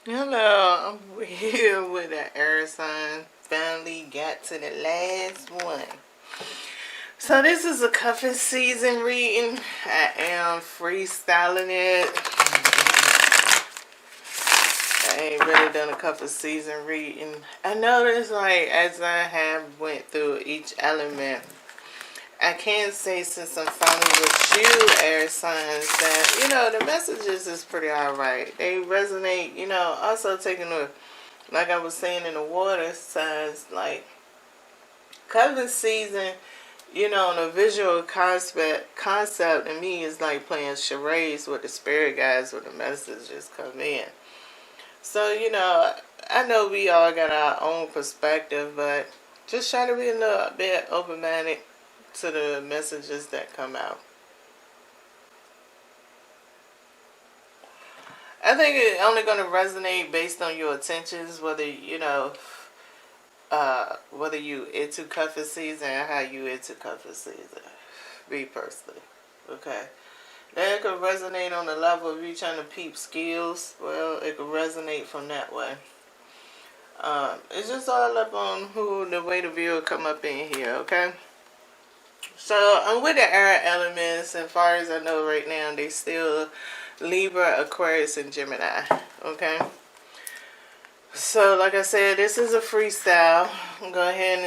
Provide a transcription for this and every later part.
Hello, I'm here with the air sign. Finally got to the last one. So this is a cuffing season reading. I am freestyling it. I ain't really done a cuffing season reading. I noticed, like, as I have went through each element, I can say, since I'm finally with you, air signs, that, the messages is pretty alright. They resonate, also taking a, like I was saying in the water signs, like, coven season, the visual concept in me is like playing charades with the spirit guides when the messages come in. So, I know we all got our own perspective, but just try to be a little bit open-minded to the messages that come out. I think it's only going to resonate based on your intentions, whether you into cuffing season and how you into cuffing season. Me personally, okay. That could resonate on the level of you trying to peep skills. Well, it could resonate from that way. It's just all up on the way the viewer come up in here, okay? So I'm with the air elements, as far as I know right now, they still Libra, Aquarius, and Gemini, okay? So like I said, this is a freestyle. I'm going to go ahead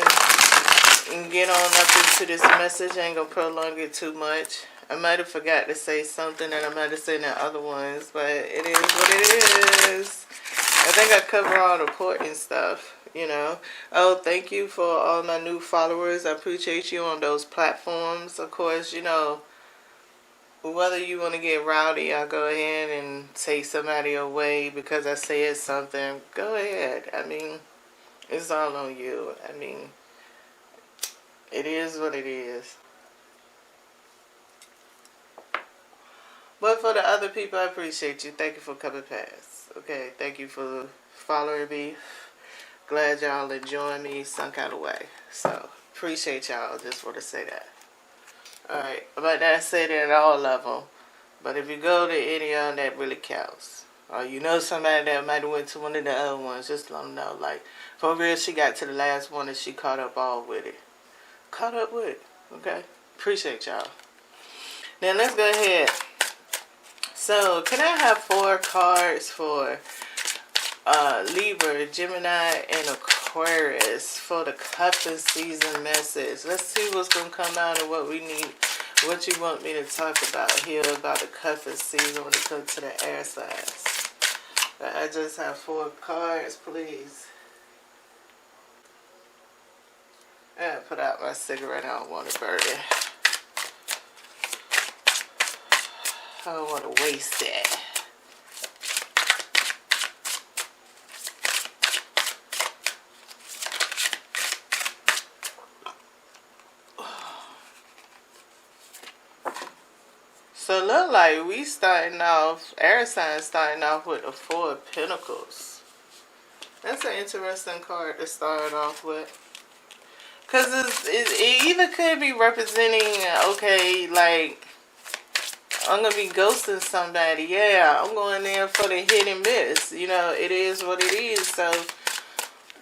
and get on up into this message. I ain't going to prolong it too much. I might have forgot to say something that I might have said in the other ones, but it is what it is. I think I cover all the important stuff. Oh, thank you for all my new followers. I appreciate you on those platforms. Of course, whether you want to get rowdy, I'll go ahead and take somebody away because I said something. Go ahead. I mean, it's all on you. I mean, it is what it is. But for the other people, I appreciate you. Thank you for coming past. Okay, thank you for following me. Glad y'all enjoying me some kind of way. So, appreciate y'all. Just want to say that. Alright, but I said it at all level. But if you go to any of them, that really counts. Or somebody that might have went to one of the other ones, just let them know. Like, for real, she got to the last one and she caught up all with it. Caught up with it. Okay? Appreciate y'all. Now, let's go ahead. So, can I have 4 cards for Libra, Gemini, and Aquarius for the cuffing season message? Let's see what's going to come out and what we need, what you want me to talk about here about the cuffing season when it comes to the air signs. I just have 4 cards, please. I put out my cigarette. I don't want to burn it. I don't want to waste it. So it look like we starting off, air signs starting off with the 4 of Pentacles. That's an interesting card to start off with. Because it either could be representing, okay, like, I'm going to be ghosting somebody. Yeah, I'm going there for the hit and miss. It is what it is. So,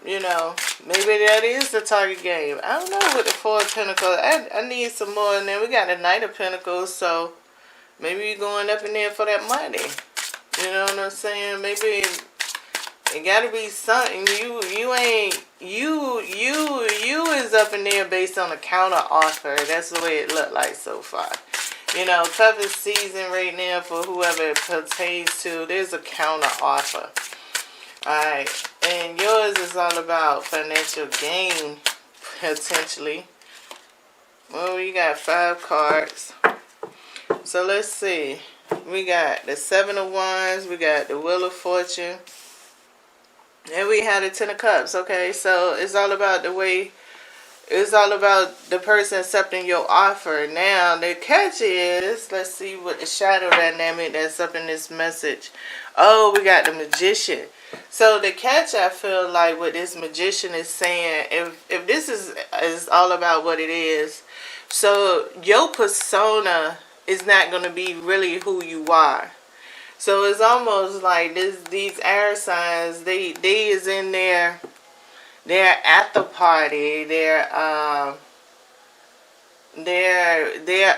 maybe that is the target game. I don't know with the 4 of Pentacles. I need some more. And then we got the Knight of Pentacles. So, maybe you're going up in there for that money. You know what I'm saying? Maybe it gotta be something. You is up in there based on a counter offer. That's the way it looked like so far. Cuffing season right now for whoever it pertains to, there's a counter offer. Alright. And yours is all about financial gain, potentially. Well, we got 5 cards. So let's see. We got the 7 of Wands. We got the Wheel of Fortune. And we had the 10 of Cups. Okay, so it's all about the way. It's all about the person accepting your offer. Now, the catch is, let's see what the shadow dynamic that's up in this message. Oh, we got the Magician. So the catch, I feel like what this Magician is saying, if this is all about what it is, so your persona is not going to be really who you are. So it's almost like these air signs, they is in there. They're at the party. They're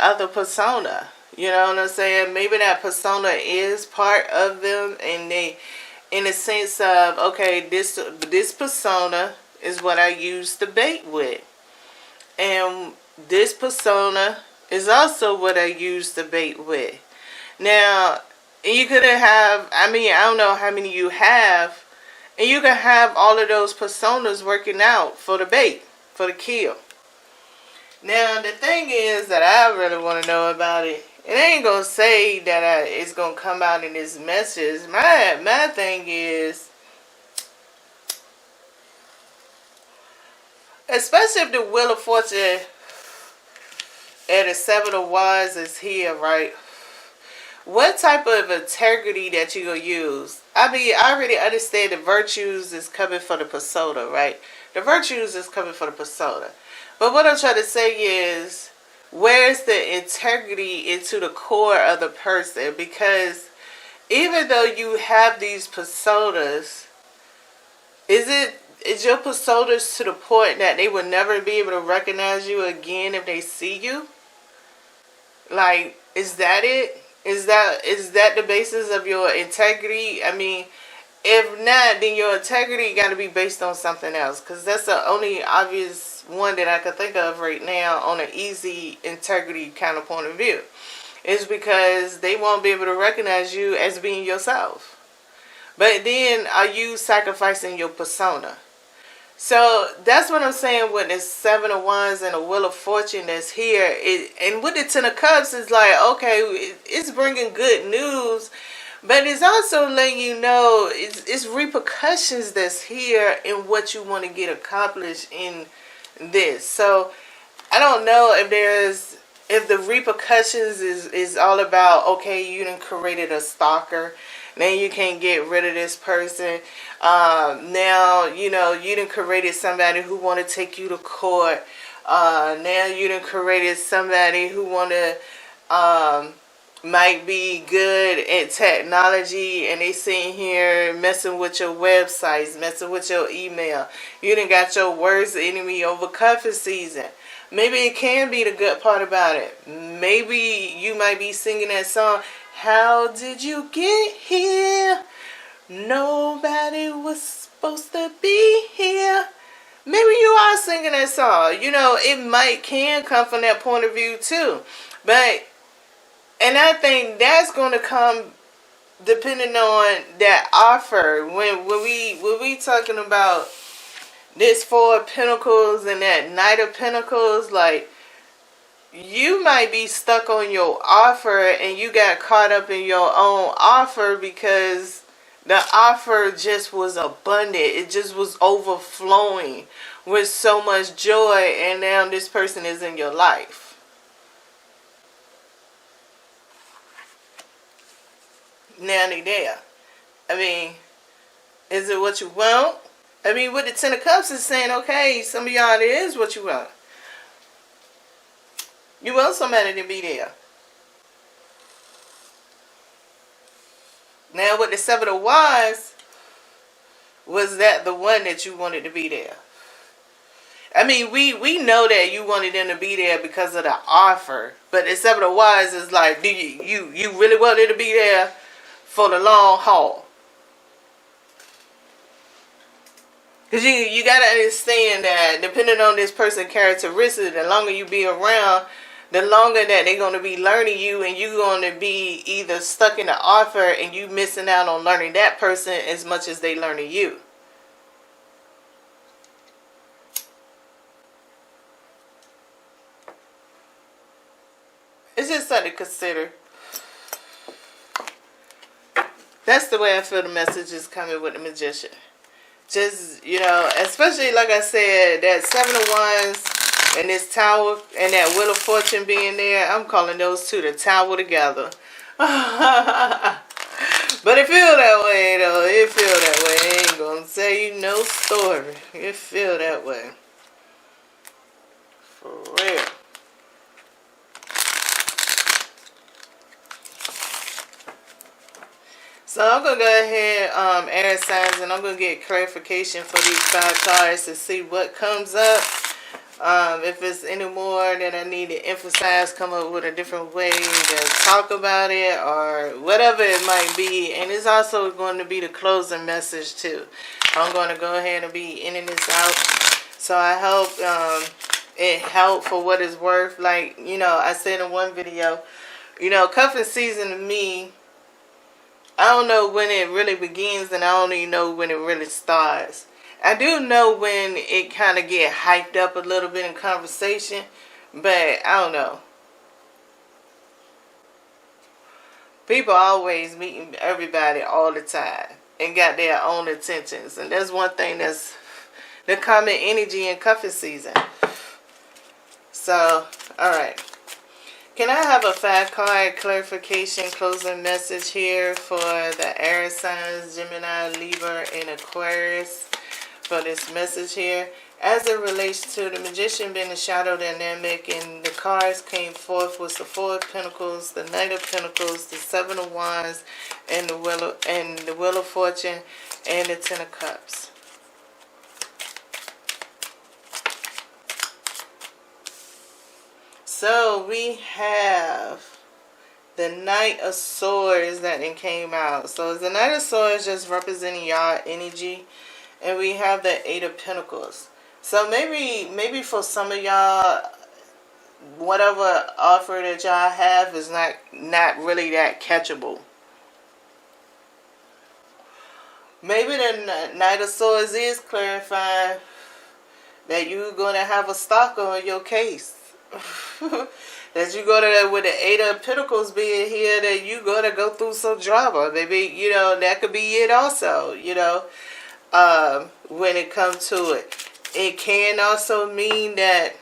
other persona. You know what I'm saying? Maybe that persona is part of them, and they, in a sense of, okay, this persona is what I use to bait with, and this persona is also what I use to bait with. Now, you could have, I mean, I don't know how many you have, and you can have all of those personas working out for the bait, for the kill. Now, the thing is that I really want to know about it, it ain't going to say that it's going to come out in this message. My thing is, especially if the Wheel of Fortune and the Seven of Wands is here, right? What type of integrity that you going to use? I mean, I already understand the virtues is coming for the persona, right? The virtues is coming for the persona. But what I'm trying to say is, where's the integrity into the core of the person? Because even though you have these personas, is your personas to the point that they will never be able to recognize you again if they see you? Like, is that it? Is that the basis of your integrity? I mean, if not, then your integrity got to be based on something else. Because that's the only obvious one that I can think of right now on an easy integrity kind of point of view. Is because they won't be able to recognize you as being yourself. But then, are you sacrificing your persona? So that's what I'm saying with the Seven of Wands and the Wheel of Fortune that's here. And with the Ten of Cups, it's like, okay, it's bringing good news, but it's also letting you know it's repercussions that's here in what you want to get accomplished in this. So I don't know if the repercussions is all about, okay, you done created a stalker. Now you can't get rid of this person. Now, you know, you done created somebody who want to take you to court. Now you done created somebody who want to, might be good at technology, and they sitting here messing with your websites, messing with your email. You done got your worst enemy over cuffing season. Maybe it can be the good part about it. Maybe you might be singing that song, how did you get here? Nobody was supposed to be here. Maybe you are singing that song. You know, it can come from that point of view too. But, and I think that's going to come depending on that offer. When we talking about this Four of Pentacles and that Knight of Pentacles, like, you might be stuck on your offer and you got caught up in your own offer because the offer just was abundant. It just was overflowing with so much joy, and now this person is in your life. Now they there. I mean, is it what you want? I mean, with the Ten of Cups is saying, okay, some of y'all, it is what you want. You want somebody to be there. Now with the Seven of Wands, was that the one that you wanted to be there? I mean, we know that you wanted them to be there because of the offer. But the Seven of Wands is like, do you really wanted to be there for the long haul? Because you got to understand that depending on this person's characteristics, the longer you be around, the longer that they're going to be learning you, and you're going to be either stuck in the offer and you missing out on learning that person as much as they learning you. It's just something to consider. That's the way I feel the message is coming with the Magician. Just, you know, especially like I said, that Seven of Wands and this Tower and that Wheel of Fortune being there, I'm calling those two the Tower together. But it feel that way though. It feel that way. I ain't gonna say you no story. It feel that way. For real. So I'm going to go ahead, air signs, and I'm going to get clarification for these 5 cards to see what comes up. If it's any more that I need to emphasize, come up with a different way to talk about it, or whatever it might be. And it's also going to be the closing message too. I'm going to go ahead and be ending this out. So I hope it helped for what it's worth. Like, you know, I said in one video, you know, cuffing season to me, I don't know when it really begins, and I don't even know when it really starts. I do know when it kind of get hyped up a little bit in conversation, but I don't know. People always meeting everybody all the time and got their own intentions, and that's one thing that's the common energy in cuffing season. So, alright. Can I have a 5-card clarification closing message here for the air signs, Gemini, Libra, and Aquarius for this message here? As it relates to the Magician being the shadow dynamic, and the cards came forth was the 4 of Pentacles, the Knight of Pentacles, the 7 of Wands, and the Wheel of Fortune, and the 10 of Cups. So we have the Knight of Swords that then came out. So the Knight of Swords just representing y'all energy. And we have the 8 of Pentacles. So maybe for some of y'all, whatever offer that y'all have is not really that catchable. Maybe the Knight of Swords is clarifying that you're going to have a stalker on your case. That you go to, with the 8 of Pentacles being here, that you going to go through some drama. Maybe, you know, that could be it also, you know, when it comes to it. It can also mean that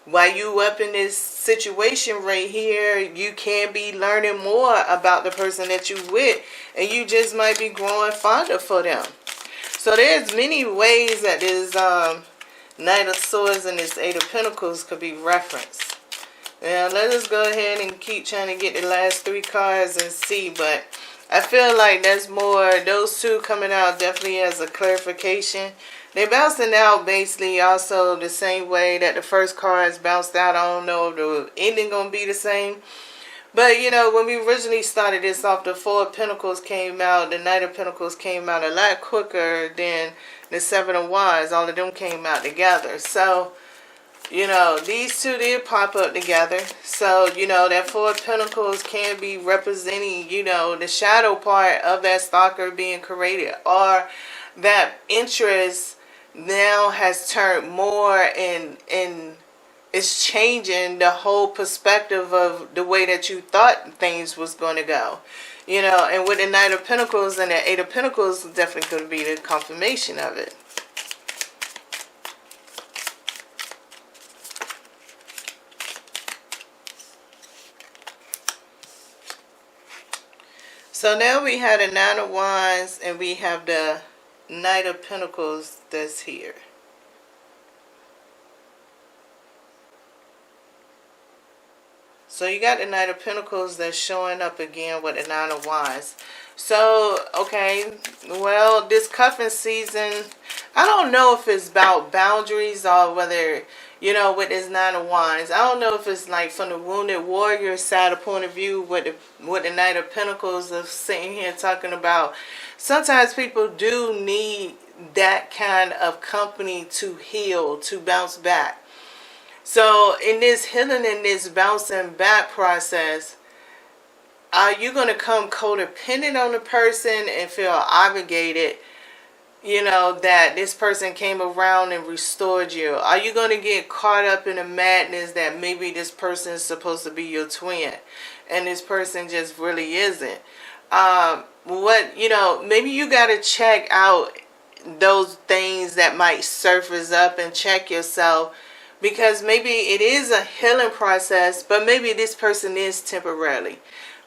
while you up in this situation right here, you can be learning more about the person that you with, and you just might be growing fonder for them. So there's many ways that this Knight of Swords and this 8 of Pentacles could be referenced. Now let us go ahead and keep trying to get the last 3 cards and see, but I feel like there's more. Those 2 coming out definitely as a clarification. They're bouncing out basically also the same way that the first cards bounced out. I don't know if the ending going to be the same. But, you know, when we originally started this off, the 4 of Pentacles came out. The Knight of Pentacles came out a lot quicker than the 7 of Wands. All of them came out together. So, you know, these 2 did pop up together. So, you know, that 4 of Pentacles can be representing, you know, the shadow part of that stalker being created. Or that interest now has turned more and it's changing the whole perspective of the way that you thought things was going to go. You know, and with the Knight of Pentacles and the 8 of Pentacles, definitely going to be the confirmation of it. So now we have the 9 of Wands and we have the Knight of Pentacles that's here. So you got the Knight of Pentacles that's showing up again with the 9 of Wands. So, okay, well, this cuffing season, I don't know if it's about boundaries or whether, you know, with this 9 of Wands. I don't know if it's like from the wounded warrior side of point of view with the Knight of Pentacles of sitting here talking about sometimes people do need that kind of company to heal, to bounce back. So in this healing and this bouncing back process, are you going to come codependent on the person and feel obligated, you know, that this person came around and restored you? Are you going to get caught up in the madness that maybe this person is supposed to be your twin and this person just really isn't? You know, maybe you got to check out those things that might surface up and check yourself. Because maybe it is a healing process, but maybe this person is temporarily.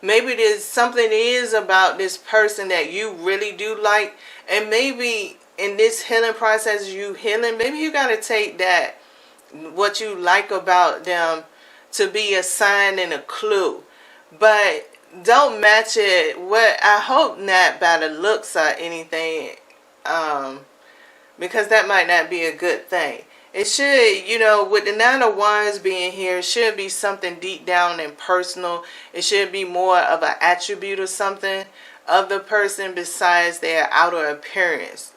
Maybe there's something is about this person that you really do like. And maybe in this healing process, you healing, maybe you got to take that, what you like about them, to be a sign and a clue. But don't match it. What I hope not by the looks or anything, because that might not be a good thing. It should, with the Nine of Wands being here, it should be something deep down and personal. It should be more of an attribute or something of the person besides their outer appearance.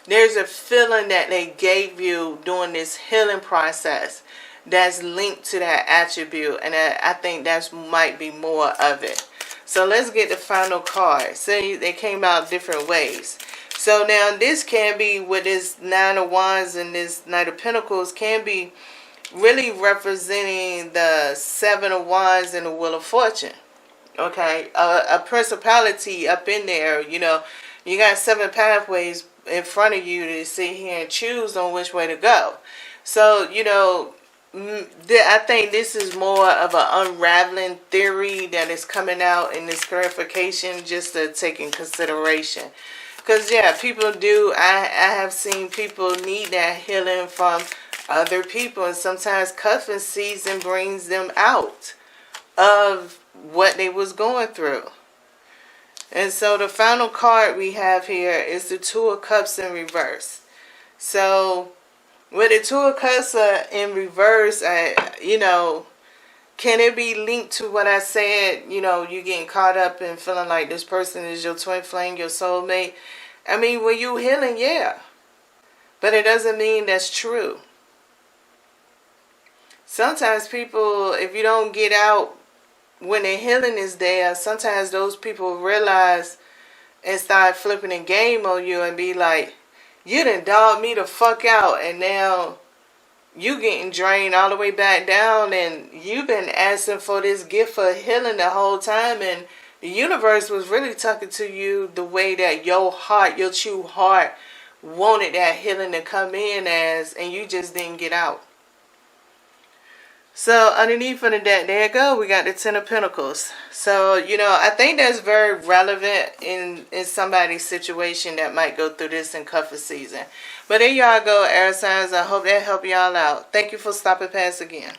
There's a feeling that they gave you during this healing process that's linked to that attribute, and I think that might be more of it. So let's get the final card. See, they came out different ways. So now this can be, with this Nine of Wands and this Knight of Pentacles, can be really representing the Seven of Wands and the Wheel of Fortune. Okay, a principality up in there. You got 7 pathways in front of you to sit here and choose on which way to go. So, I think this is more of an unraveling theory that is coming out in this clarification, just to take in consideration. Because, yeah, people do. I have seen people need that healing from other people. And sometimes cuffing season brings them out of what they was going through. And so the final card we have here is the Two of Cups in reverse. So with the Two of Cups in reverse, can it be linked to what I said? You getting caught up and feeling like this person is your twin flame, your soulmate. I mean, when you healing, yeah. But it doesn't mean that's true. Sometimes people, if you don't get out when the healing is there, sometimes those people realize and start flipping a game on you and be like, you done dogged me the fuck out, and now you getting drained all the way back down, and you've been asking for this gift for healing the whole time, and the universe was really talking to you the way that your heart, your true heart, wanted that healing to come in as, and you just didn't get out. So underneath of that, there you go, we got the Ten of Pentacles. So, I think that's very relevant in somebody's situation that might go through this in cuffing season. But there y'all go, air signs. I hope that helped y'all out. Thank you for stopping past again.